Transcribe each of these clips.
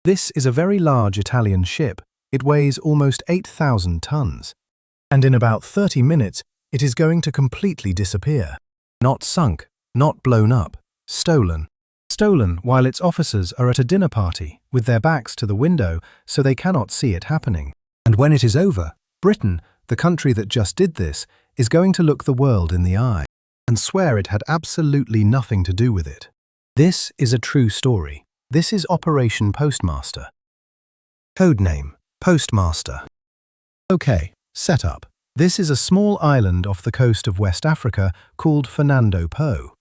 This is a very large Italian ship. It weighs almost 8,000 tons. And in about 30 minutes, it is going to completely disappear. Not sunk, not blown up, stolen. Stolen while its officers are at a dinner party with their backs to the window so they cannot see it happening. And when it is over, Britain, the country that just did this, is going to look the world in the eye and swear it had absolutely nothing to do with it. This is a true story. This is Operation Postmaster. Codename, Postmaster. Okay, setup. This is a small island off the coast of West Africa called Fernando Po.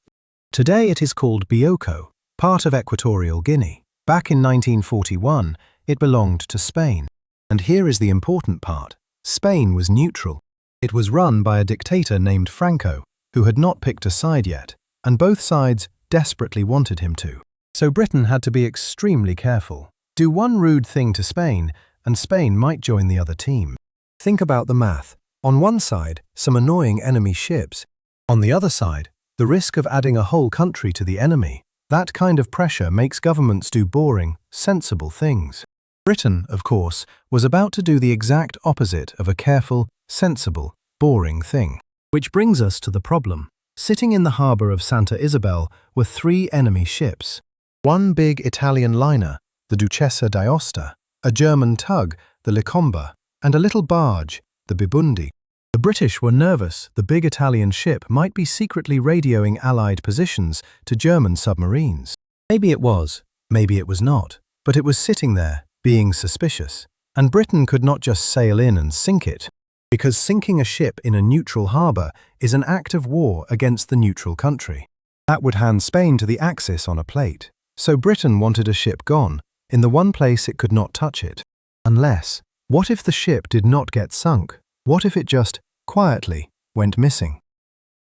Today it is called Bioko, part of Equatorial Guinea. Back in 1941, it belonged to Spain. And here is the important part. Spain was neutral. It was run by a dictator named Franco, who had not picked a side yet, and both sides desperately wanted him to. So Britain had to be extremely careful. Do one rude thing to Spain, and Spain might join the other team. Think about the math. On one side, some annoying enemy ships. On the other side, the risk of adding a whole country to the enemy. That kind of pressure makes governments do boring, sensible things. Britain, of course, was about to do the exact opposite of a careful, sensible, boring thing. Which brings us to the problem. Sitting in the harbour of Santa Isabel were 3 enemy ships. One big Italian liner, the Duchessa d'Aosta, a German tug, the Licomba, and a little barge, the Bibundi. The British were nervous the big Italian ship might be secretly radioing Allied positions to German submarines. Maybe it was, maybe it was not, but it was sitting there, being suspicious. And Britain could not just sail in and sink it, because sinking a ship in a neutral harbour is an act of war against the neutral country. That would hand Spain to the Axis on a plate. So Britain wanted a ship gone, in the one place it could not touch it. Unless, what if the ship did not get sunk? What if it just, quietly, went missing?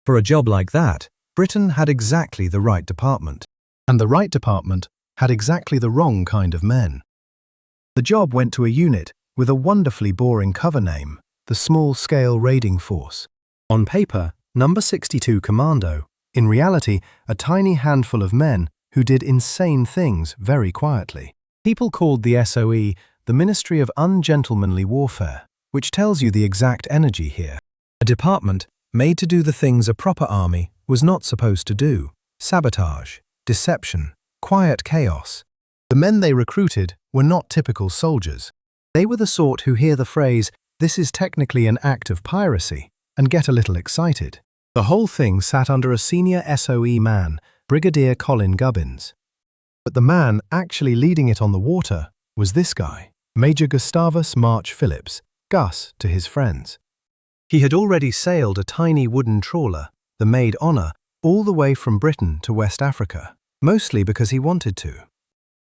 For a job like that, Britain had exactly the right department. And the right department had exactly the wrong kind of men. The job went to a unit with a wonderfully boring cover name, the Small-Scale Raiding Force. On paper, Number 62 Commando. In reality, a tiny handful of men who did insane things very quietly. People called the SOE the Ministry of Ungentlemanly Warfare, which tells you the exact energy here. A department made to do the things a proper army was not supposed to do. Sabotage, deception, quiet chaos. The men they recruited were not typical soldiers. They were the sort who hear the phrase, "This is technically an act of piracy," and get a little excited. The whole thing sat under a senior SOE man, Brigadier Colin Gubbins. But the man actually leading it on the water was this guy, Major Gustavus March-Phillipps, Gus to his friends. He had already sailed a tiny wooden trawler, the Maid Honour, all the way from Britain to West Africa, mostly because he wanted to.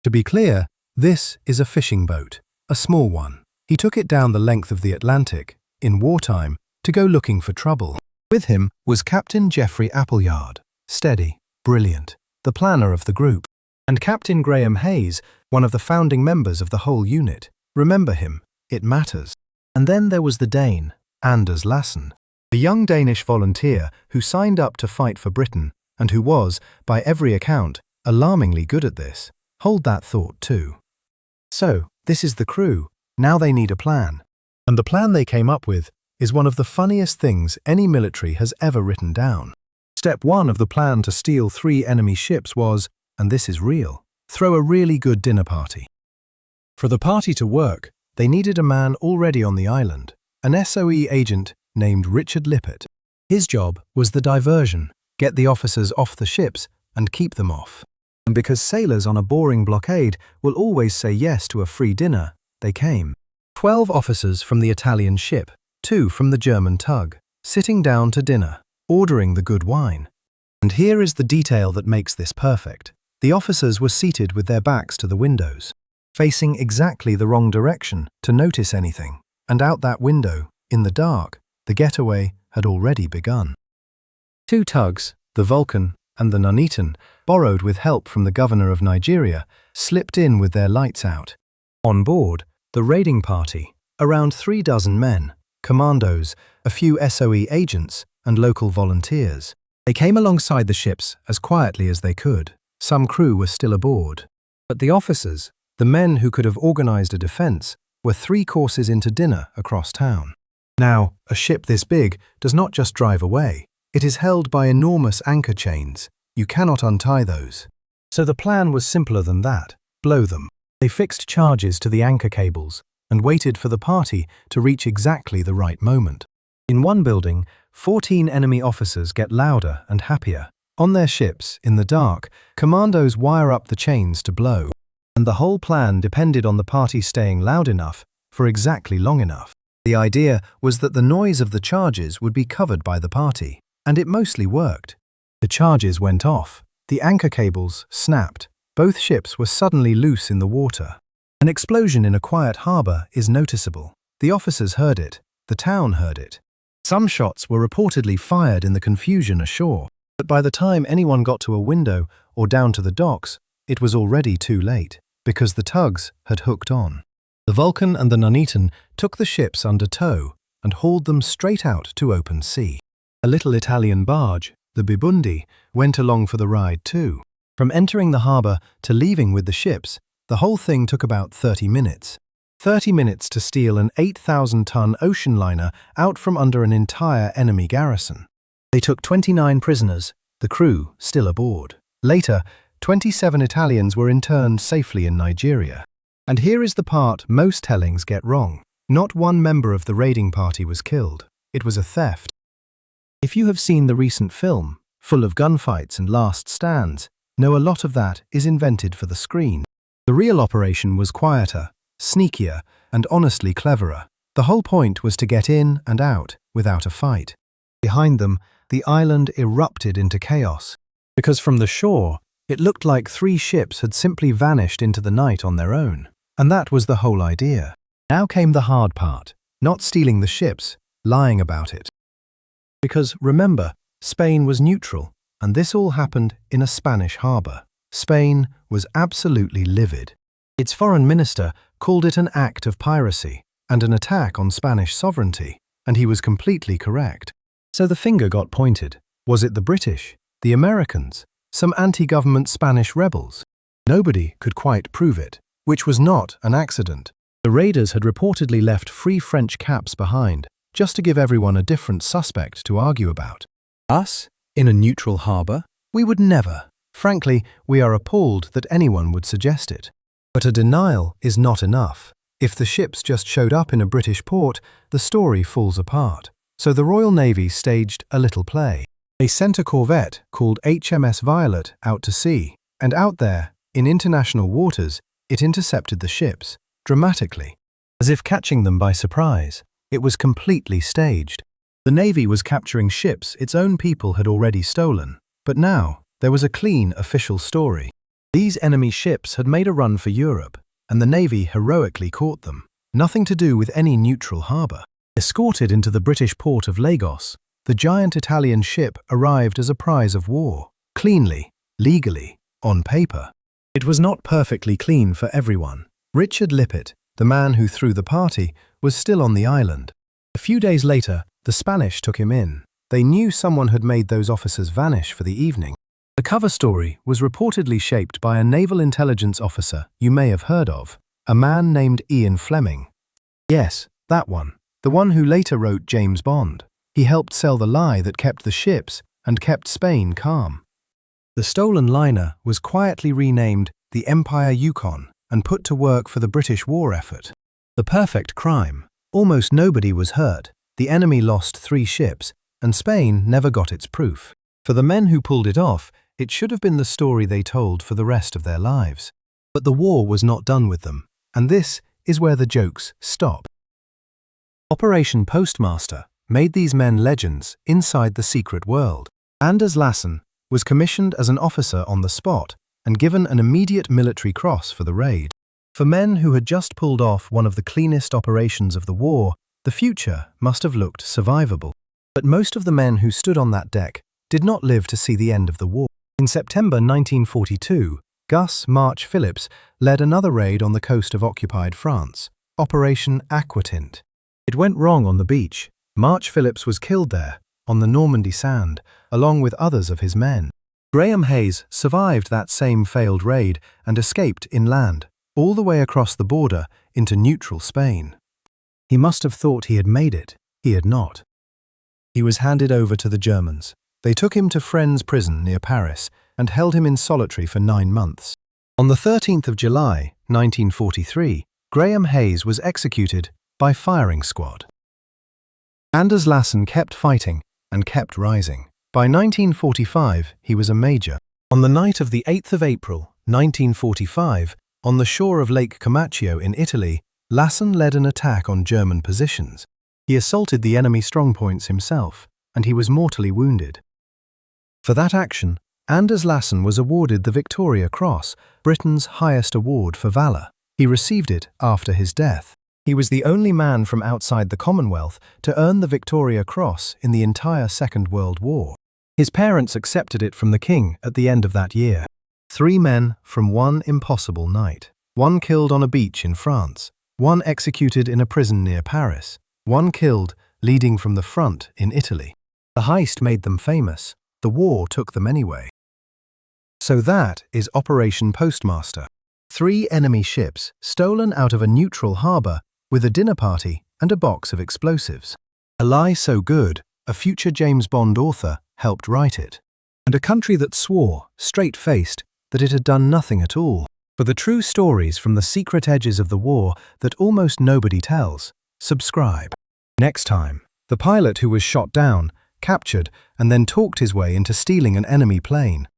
To be clear, this is a fishing boat, a small one. He took it down the length of the Atlantic, in wartime, to go looking for trouble. With him was Captain Geoffrey Appleyard, steady, brilliant, the planner of the group, and Captain Graham Hayes, one of the founding members of the whole unit. Remember him, it matters. And then there was the Dane, Anders Lassen, a young Danish volunteer who signed up to fight for Britain and who was, by every account, alarmingly good at this. Hold that thought too. So, this is the crew. Now they need a plan. And the plan they came up with is one of the funniest things any military has ever written down. Step 1 of the plan to steal 3 enemy ships was, and this is real, throw a really good dinner party. For the party to work, they needed a man already on the island, an SOE agent named Richard Lippert. His job was the diversion, get the officers off the ships and keep them off. And because sailors on a boring blockade will always say yes to a free dinner, they came. 12 officers from the Italian ship, 2 from the German tug, sitting down to dinner, ordering the good wine. And here is the detail that makes this perfect. The officers were seated with their backs to the windows, facing exactly the wrong direction to notice anything. And out that window, in the dark, the getaway had already begun. 2 tugs, the Vulcan and the Nuneaton, borrowed with help from the governor of Nigeria, slipped in with their lights out. On board, the raiding party, around 3 dozen men, commandos, a few SOE agents, and local volunteers. They came alongside the ships as quietly as they could. Some crew were still aboard. But the officers, The men who could have organized a defense were 3 courses into dinner across town. Now, a ship this big does not just drive away. It is held by enormous anchor chains. You cannot untie those. So the plan was simpler than that. Blow them. They fixed charges to the anchor cables and waited for the party to reach exactly the right moment. In one building, 14 enemy officers get louder and happier. On their ships, in the dark, commandos wire up the chains to blow. And the whole plan depended on the party staying loud enough for exactly long enough. The idea was that the noise of the charges would be covered by the party, and it mostly worked. The charges went off. The anchor cables snapped. Both ships were suddenly loose in the water. An explosion in a quiet harbour is noticeable. The officers heard it. The town heard it. Some shots were reportedly fired in the confusion ashore, but by the time anyone got to a window or down to the docks, it was already too late, because the tugs had hooked on. The Vulcan and the Nuneaton took the ships under tow and hauled them straight out to open sea. A little Italian barge, the Bibundi, went along for the ride too. From entering the harbour to leaving with the ships, the whole thing took about 30 minutes. 30 minutes to steal an 8,000-ton ocean liner out from under an entire enemy garrison. They took 29 prisoners, the crew still aboard. Later, 27 Italians were interned safely in Nigeria. And here is the part most tellings get wrong. Not one member of the raiding party was killed. It was a theft. If you have seen the recent film, full of gunfights and last stands, know a lot of that is invented for the screen. The real operation was quieter, sneakier, and honestly cleverer. The whole point was to get in and out without a fight. Behind them, the island erupted into chaos, because from the shore, it looked like 3 ships had simply vanished into the night on their own. And that was the whole idea. Now came the hard part, not stealing the ships, lying about it. Because, remember, Spain was neutral, and this all happened in a Spanish harbour. Spain was absolutely livid. Its foreign minister called it an act of piracy and an attack on Spanish sovereignty, and he was completely correct. So the finger got pointed. Was it the British, the Americans, some anti-government Spanish rebels? Nobody could quite prove it, which was not an accident. The raiders had reportedly left 3 French caps behind, just to give everyone a different suspect to argue about. Us, in a neutral harbour? We would never. Frankly, we are appalled that anyone would suggest it. But a denial is not enough. If the ships just showed up in a British port, the story falls apart. So the Royal Navy staged a little play. They sent a corvette called HMS Violet out to sea, and out there, in international waters, it intercepted the ships, dramatically, as if catching them by surprise. It was completely staged. The Navy was capturing ships its own people had already stolen, but now there was a clean official story. These enemy ships had made a run for Europe, and the Navy heroically caught them. Nothing to do with any neutral harbour. Escorted into the British port of Lagos, the giant Italian ship arrived as a prize of war, cleanly, legally, on paper. It was not perfectly clean for everyone. Richard Lippett, the man who threw the party, was still on the island. A few days later, the Spanish took him in. They knew someone had made those officers vanish for the evening. The cover story was reportedly shaped by a naval intelligence officer you may have heard of, a man named Ian Fleming. Yes, that one. The one who later wrote James Bond. He helped sell the lie that kept the ships and kept Spain calm. The stolen liner was quietly renamed the Empire Yukon and put to work for the British war effort. The perfect crime. Almost nobody was hurt. The enemy lost 3 ships, and Spain never got its proof. For the men who pulled it off, it should have been the story they told for the rest of their lives. But the war was not done with them, and this is where the jokes stop. Operation Postmaster made these men legends inside the secret world. Anders Lassen was commissioned as an officer on the spot and given an immediate military cross for the raid. For men who had just pulled off one of the cleanest operations of the war, the future must have looked survivable. But most of the men who stood on that deck did not live to see the end of the war. In September 1942, Gus March-Phillipps led another raid on the coast of occupied France, Operation Aquatint. It went wrong on the beach. March-Phillipps was killed there, on the Normandy sand, along with others of his men. Graham Hayes survived that same failed raid and escaped inland, all the way across the border into neutral Spain. He must have thought he had made it. He had not. He was handed over to the Germans. They took him to Fresnes prison near Paris and held him in solitary for 9 months. On the 13th of July, 1943, Graham Hayes was executed by firing squad. Anders Lassen kept fighting and kept rising. By 1945, he was a major. On the night of the 8th of April, 1945, on the shore of Lake Comacchio in Italy, Lassen led an attack on German positions. He assaulted the enemy strongpoints himself, and he was mortally wounded. For that action, Anders Lassen was awarded the Victoria Cross, Britain's highest award for valour. He received it after his death. He was the only man from outside the Commonwealth to earn the Victoria Cross in the entire Second World War. His parents accepted it from the king at the end of that year. 3 men from one impossible night. 1 killed on a beach in France. 1 executed in a prison near Paris. 1 killed leading from the front in Italy. The heist made them famous. The war took them anyway. So that is Operation Postmaster. 3 enemy ships stolen out of a neutral harbour with a dinner party and a box of explosives. A lie so good, a future James Bond author helped write it. And a country that swore, straight-faced, that it had done nothing at all. For the true stories from the secret edges of the war that almost nobody tells, subscribe. Next time, the pilot who was shot down, captured, and then talked his way into stealing an enemy plane.